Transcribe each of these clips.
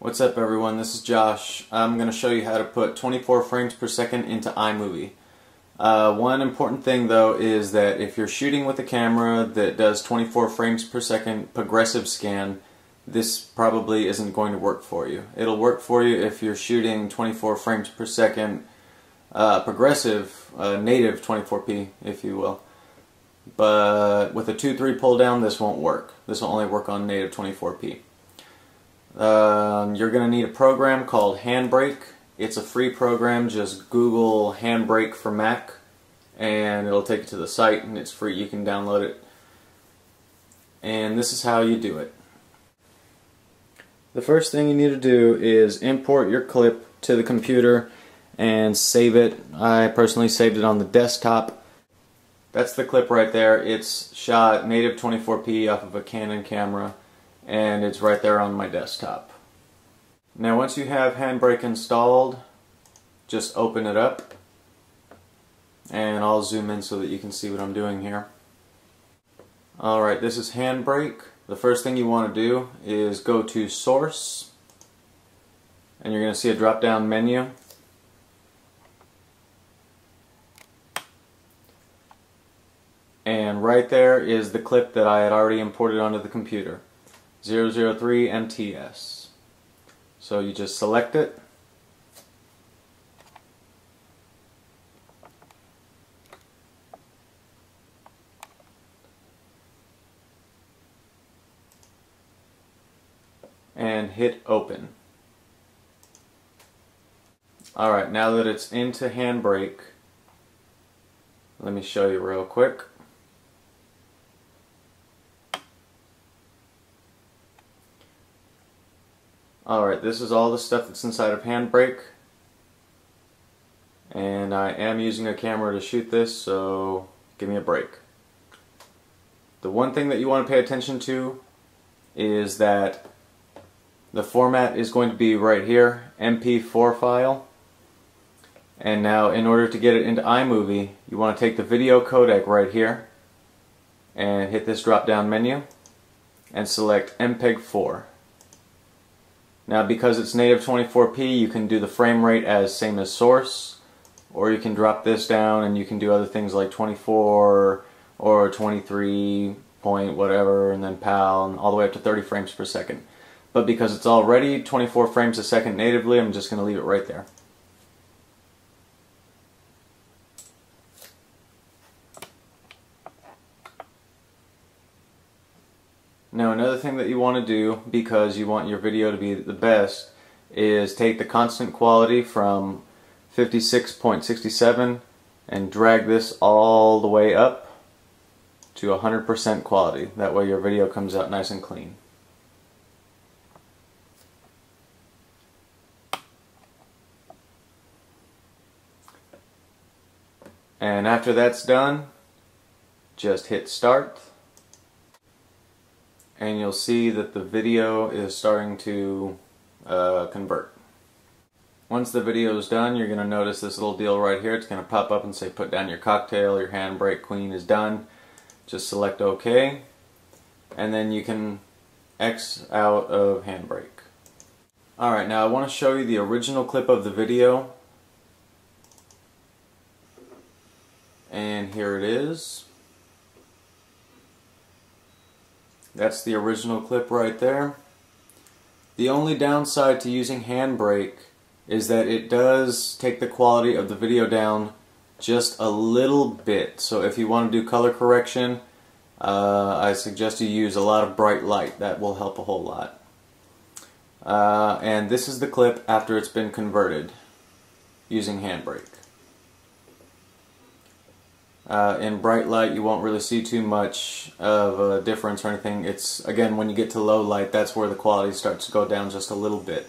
What's up everyone, this is Josh. I'm going to show you how to put 24 frames per second into iMovie. One important thing though is that if you're shooting with a camera that does 24 frames per second progressive scan, this probably isn't going to work for you. It'll work for you if you're shooting 24 frames per second progressive, native 24p if you will. But with a 2.3 pull down this won't work. This will only work on native 24p. You're going to need a program called Handbreak. It's a free program. Just Google Handbreak for Mac and it'll take you to the site and it's free. You can download it. And this is how you do it. The first thing you need to do is import your clip to the computer and save it. I personally saved it on the desktop. That's the clip right there. It's shot native 24p off of a Canon camera and it's right there on my desktop. Now once you have Handbreak installed, just open it up and I'll zoom in so that you can see what I'm doing here. Alright, this is Handbreak. The first thing you want to do is go to Source and you're going to see a drop down menu. And right there is the clip that I had already imported onto the computer. 003 MTS. So you just select it. And hit open. Alright, now that it's into Handbreak, let me show you real quick. Alright, this is all the stuff that's inside of Handbreak, and I am using a camera to shoot this, so give me a break. The one thing that you want to pay attention to is that the format is going to be right here, MP4 file, and now in order to get it into iMovie, you want to take the video codec right here and hit this drop down menu and select MPEG-4. Now because it's native 24p, you can do the frame rate as same as source, or you can drop this down and you can do other things like 24 or 23 point whatever and then PAL and all the way up to 30 frames per second. But because it's already 24 frames a second natively, I'm just going to leave it right there. Now another thing that you want to do, because you want your video to be the best, is take the constant quality from 56.67 and drag this all the way up to 100% quality. That way your video comes out nice and clean. And after that's done, just hit start. And you'll see that the video is starting to convert. Once the video is done, you're going to notice this little deal right here. It's going to pop up and say put down your cocktail, your Handbreak Queen is done. Just select OK, and then you can X out of Handbreak. Alright, now I want to show you the original clip of the video. And here it is. That's the original clip right there. The only downside to using Handbreak is that it does take the quality of the video down just a little bit. So if you want to do color correction, I suggest you use a lot of bright light. That will help a whole lot. And this is the clip after it's been converted using Handbreak. In bright light you won't really see too much of a difference or anything. It's, again, when you get to low light, that's where the quality starts to go down just a little bit.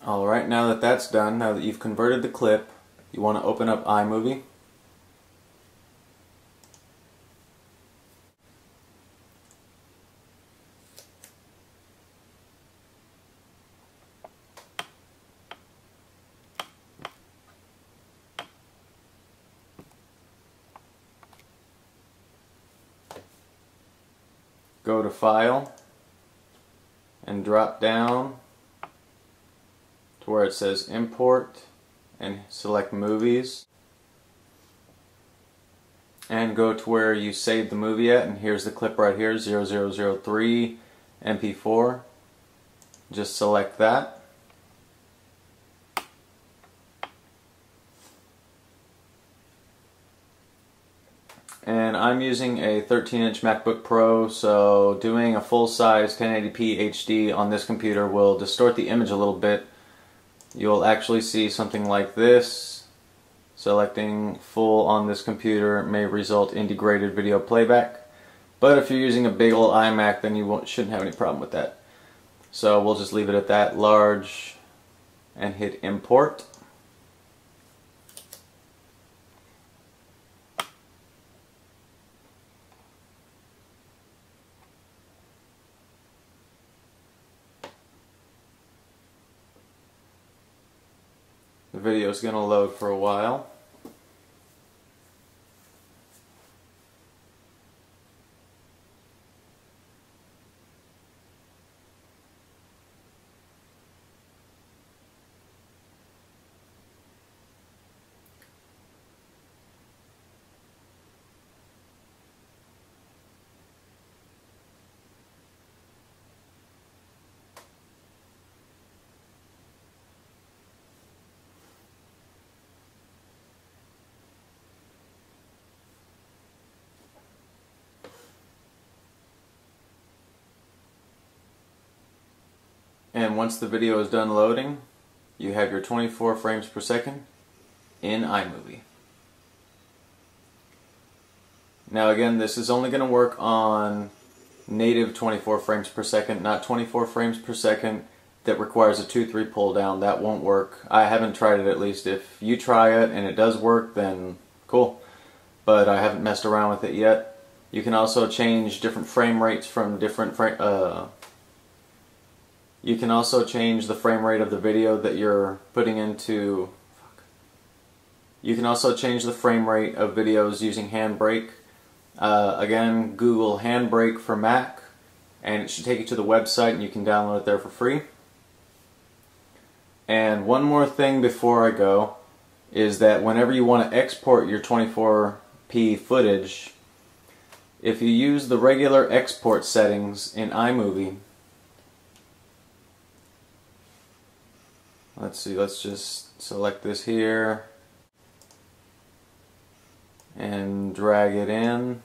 Alright, now that that's done, now that you've converted the clip, you want to open up iMovie. go to File and drop down to where it says Import and select Movies, and go to where you saved the movie at, and here's the clip right here, 0003 MP4. Just select that. And I'm using a 13-inch MacBook Pro, so doing a full-size 1080p HD on this computer will distort the image a little bit. You'll actually see something like this. Selecting full on this computer may result in degraded video playback, but if you're using a big old iMac, then you shouldn't have any problem with that. So we'll just leave it at that, large, and hit import. The video is going to load for a while. And once the video is done loading, you have your 24 frames per second in iMovie. Now again, this is only going to work on native 24 frames per second, not 24 frames per second that requires a 2-3 pull down. That won't work. I haven't tried it, at least. If you try it and it does work, then cool. But I haven't messed around with it yet. You can also change different frame rates from different you can also change the frame rate of the video that you're putting into. You can also change the frame rate of videos using Handbreak. Again, Google Handbreak for Mac, and it should take you to the website, and you can download it there for free. And one more thing before I go is that whenever you want to export your 24p footage, if you use the regular export settings in iMovie, let's see, let's just select this here and drag it in.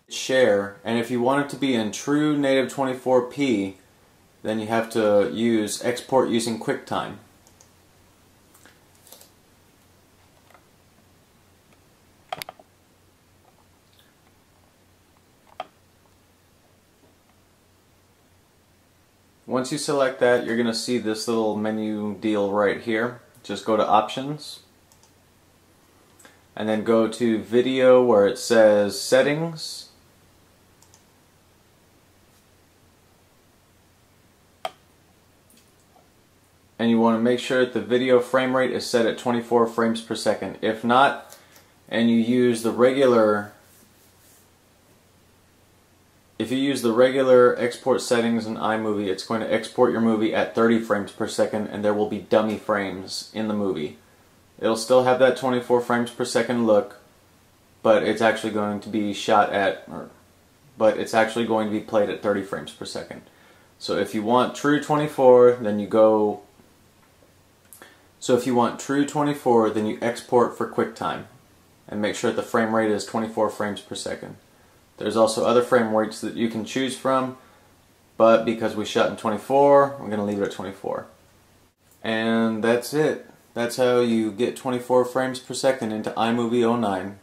Share, and if you want it to be in true native 24p, then you have to use export using QuickTime. Once you select that, you're going to see this little menu deal right here. Just go to Options, and then go to Video where it says Settings. And you want to make sure that the video frame rate is set at 24 frames per second. If not, and you use the regular If you use the regular export settings in iMovie, it's going to export your movie at 30 frames per second, and there will be dummy frames in the movie. It'll still have that 24 frames per second look, but it's actually going to be actually going to be played at 30 frames per second. So if you want true 24, then you go. So if you want true 24, then you export for QuickTime, and make sure that the frame rate is 24 frames per second. There's also other frame rates that you can choose from, but because we shot in 24, we're going to leave it at 24. And that's it. That's how you get 24 frames per second into iMovie 09.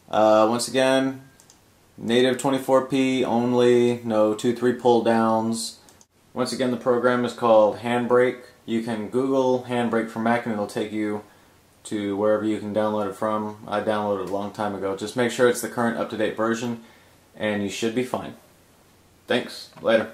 Once again, native 24p only, no 2-3 pull downs. Once again, the program is called Handbreak. You can Google Handbreak for Mac and it'll take you to wherever you can download it from. I downloaded it a long time ago. Just make sure it's the current up-to-date version and you should be fine. Thanks. Later.